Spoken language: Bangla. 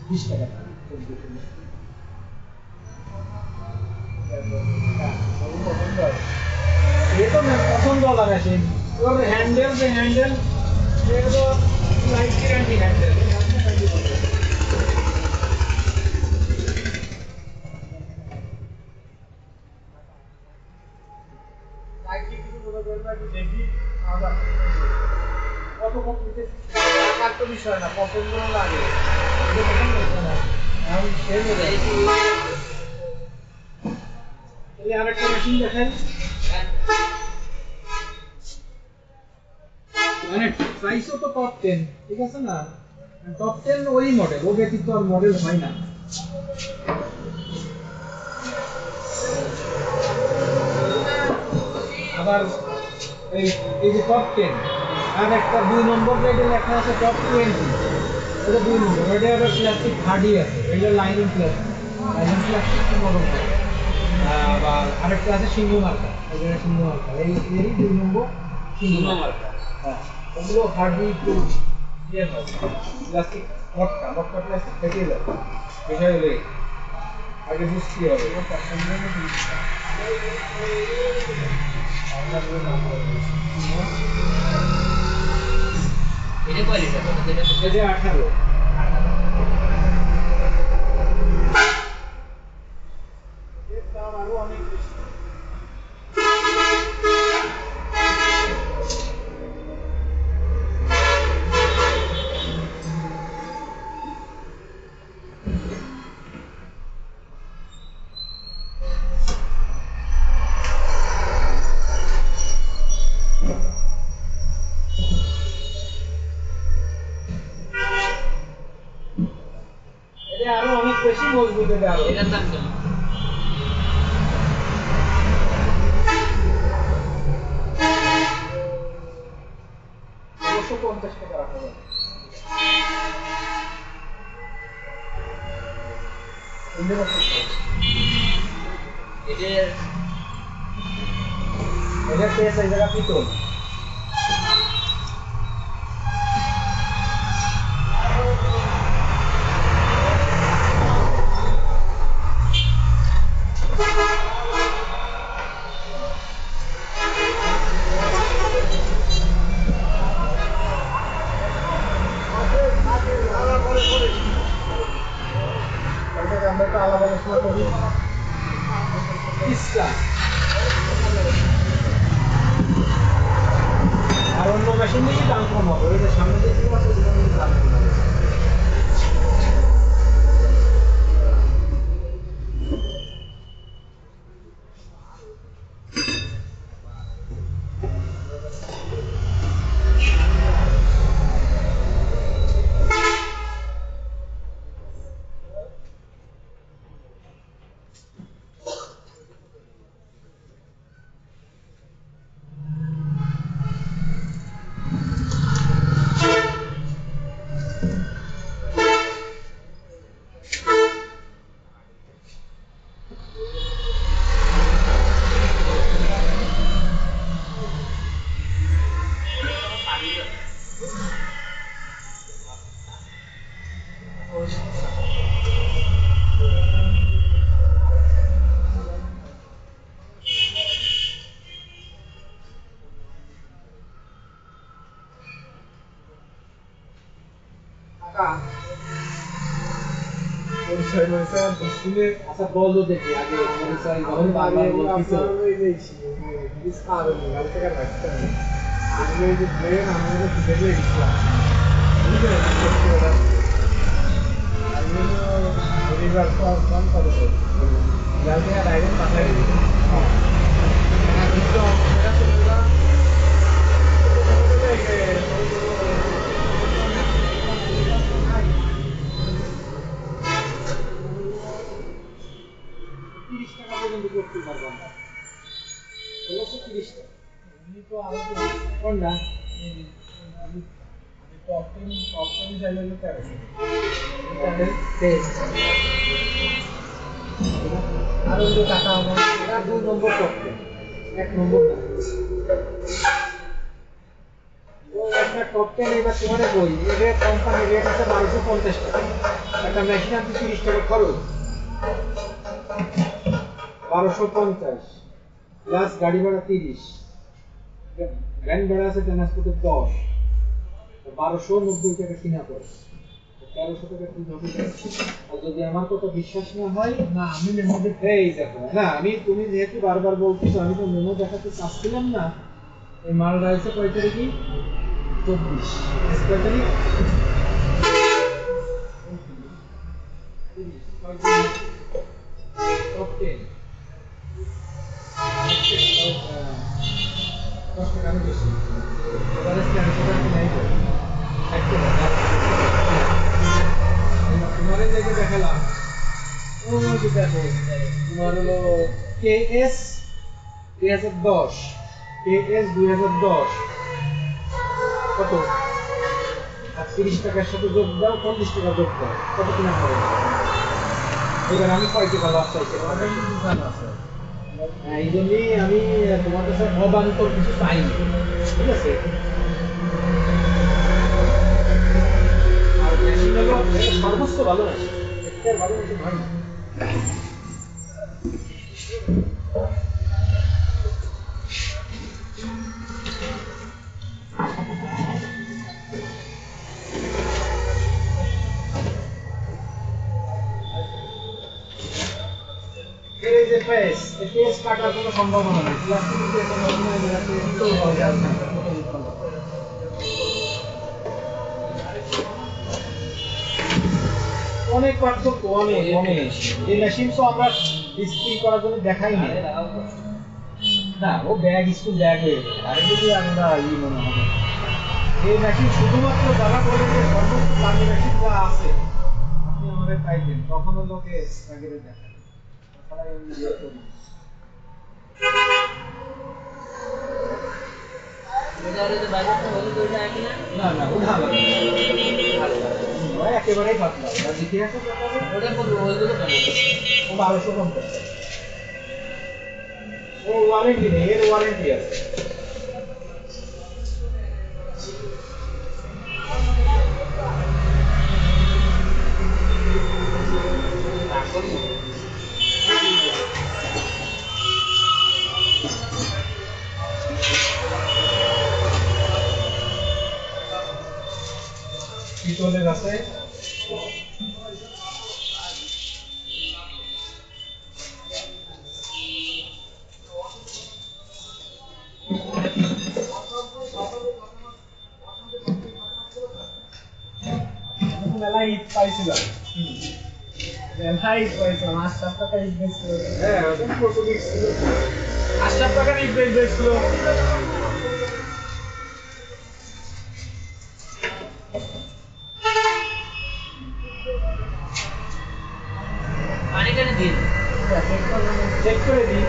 20 টাকা ये तो मैं पसंद वाला मशीन और हैंडल से हैंडल ये तो लाइट की रंडी हैंडल लाइट की কিছু বড় বড় একটু দেখি আবার কত কত নিতে টাকার তো বিষয় না পছন্দ লাগে এটা পছন্দ না আমি শেয়ার করে দিই এই আরেকটা মেশিন দেখেন মানে প্রাইসও তো টপ 10 ঠিক আছে না টপ 10 ওই মডেল ও ব্যতীত আর মডেল হয় না আবার এই যে টপ 10 আর একটা 2 নম্বর প্লেটে লেখা আছে টপ 20 এটা 2 নম্বর এটা আবার প্লাস্টিক হার্ডি আছে এটা লাইনিং প্লাস্টিক কি নরম হয় আবার আরেকটা আছে সিংহ মার্কা এটা সিংহ মার্কা এই এরই 2 নম্বর সিংহ মার্কা হ্যাঁ ওগুলো হার্ডি টু দিয়ে হয় প্লাস্টিক মটকা প্লাস্টিক থেকে যায় বিষয় হলো আগে বুঝতে হবে ও পছন্দ নেই এটা কয় লিটার এটা 18 এর দাম আরো অনেক বেশি আরো অনেক বেশি মজবুত হবে আরো এটার দাম কত 250 টাকা রাখা যাবে এটা পেস এই জায়গা পিতল আমরা তো আলাদা আলোচনা করি ইসলা আর অন্য মেশিন দিয়ে দাম কম হবে ওই যে সামনে যে দাম কম হবে আচ্ছা বলো দেখি আগে পরিচয় কখন বারবার বলছিস ওই বেশি ইস কারণ গাল থেকে রাখতে হবে আগে যে ব্রেন আমাদের থেকে গেছিলাম বুঝলে আগে রিভার ফর্ম করে গাল থেকে ডাইরেক্ট পাঠাই দিই হ্যাঁ এটা কিন্তু এটা তোমরা করতে পারবো আমরা 1630 টাকা উনি তো আরো কোনটা টপ 10 চাইলে তো আছে এটা টেস্ট আর ওই টাকা আমার এটা 2 নম্বর টপ 1 নম্বর না ও একটা টপ 10 এবার তোমারে কই এর কোম্পানি রেট আছে 1250 টাকা একটা মেশিন আনতে 30 টাকা খরচ, 1250 প্লাস গাড়ি ভাড়া 30, ভ্যান ভাড়া আছে ট্রান্সপোর্টের 10, 1290 টাকা কিনা পড়ে, 1300 টাকা কি হবে? আর যদি আমার কথা বিশ্বাস না হয়, না আমি মেমো দেখে এই দেখো না, আমি তুমি যেহেতু বারবার বলতেছো, আমি তো মেমো দেখাতে চাচ্ছিলাম না। এই মাল রয়েছে কয় তারিখই? 24 কয় তারিখ? 10 টাকা আমি বেশি এবারে স্ক্যান করে নাই তো একটা তোমারে দেখে দেখালাম। ও যে দেখো তোমার হলো কেএস 2010, কেএস 2010 কত? 30 টাকার সাথে যোগ দাও, 50 টাকা যোগ দাও, কত কিনা হবে? এবার আমি কয় টাকা লস চাইছি? দোকান আছে। এই জন্যই আমি তোমার কাছে অবান্তর কিছু চাইনি, ঠিক আছে? আর মেশিন হলো সর্বোচ্চ ভালো মেশিন, একটা ভালো মেশিন হয় না। এই যে পেস কাটার কোনো সম্ভাবনা নেই, প্লাস্টিক দিয়ে কোনো অনেক পার্থক্য, অনেক অনেক। এই মেশিন তো আমরা ইস্ত্রি করার জন্য দেখাই না, না ও ব্যাগ স্কুল ব্যাগ হয়ে যায়। আর যদি আমরা মনে হবে এই মেশিন শুধুমাত্র যারা বলে যে সর্বোচ্চ দামি মেশিন যা আছে আপনি আমাদের পাইবেন, তখন লোকে ব্যাগের দেখায়, তাছাড়া এমনি দিয়ে করি না। না না ওটা আলাদা, একেবারেই পাতলা, ওটা দেখে আসো ওটা করবো ওইগুলো কেন? ও 1250, ও ওয়ারেন্টি নেই, এর ওয়ারেন্টি আছে। পিতলের আছে, মেলায় ঈদ পাইছিলাম। মেলায় ঈদ পাইছিলাম, 8 টাকা ঈদ বেচছিল। হ্যাঁ ওটা কত দিচ্ছিল? 8 টাকার ঈদ বেচছিল। পানি কেন দিন? চেক করে দিই।